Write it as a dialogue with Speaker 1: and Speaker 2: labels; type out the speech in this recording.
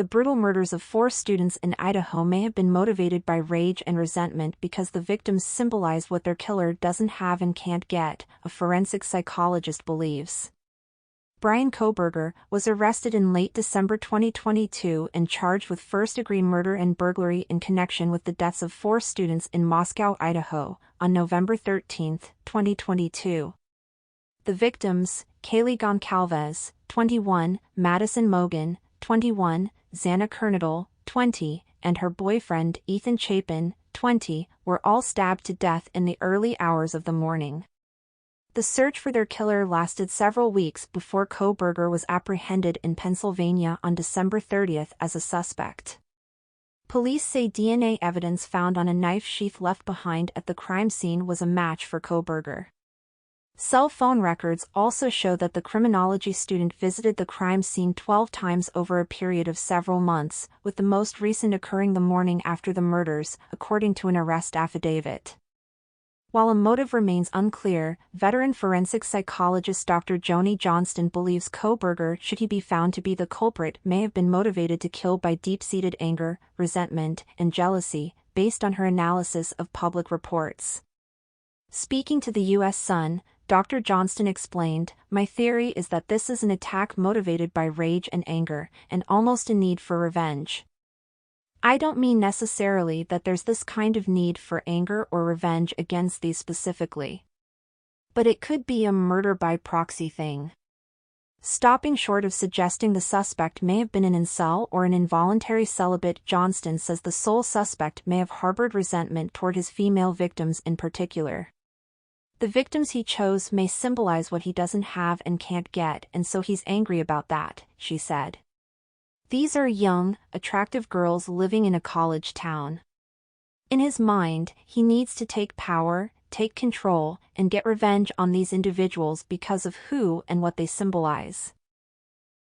Speaker 1: The brutal murders of 4 students in Idaho may have been motivated by rage and resentment because the victims symbolize what their killer doesn't have and can't get, a forensic psychologist believes. Bryan Kohberger was arrested in late December 2022 and charged with first-degree murder and burglary in connection with the deaths of 4 students in Moscow, Idaho, on November 13, 2022. The victims, Kaylee Goncalves, 21, Madison Mogan, 21, Xana Kernadel, 20, and her boyfriend Ethan Chapin, 20, were all stabbed to death in the early hours of the morning. The search for their killer lasted several weeks before Kohberger was apprehended in Pennsylvania on December 30 as a suspect. Police say DNA evidence found on a knife sheath left behind at the crime scene was a match for Kohberger. Cell phone records also show that the criminology student visited the crime scene 12 times over a period of several months, with the most recent occurring the morning after the murders, according to an arrest affidavit. While a motive remains unclear, veteran forensic psychologist Dr. Joni Johnston believes Kohberger, should he be found to be the culprit, may have been motivated to kill by deep-seated anger, resentment, and jealousy, based on her analysis of public reports. Speaking to the U.S. Sun, Dr. Johnston explained, "My theory is that this is an attack motivated by rage and anger, and almost a need for revenge. I don't mean necessarily that there's this kind of need for anger or revenge against these specifically. But it could be a murder by proxy thing." Stopping short of suggesting the suspect may have been an incel or an involuntary celibate, Johnston says the sole suspect may have harbored resentment toward his female victims in particular. The victims he chose may symbolize what he doesn't have and can't get, and so he's angry about that, she said. These are young, attractive girls living in a college town. In his mind, he needs to take power, take control, and get revenge on these individuals because of who and what they symbolize.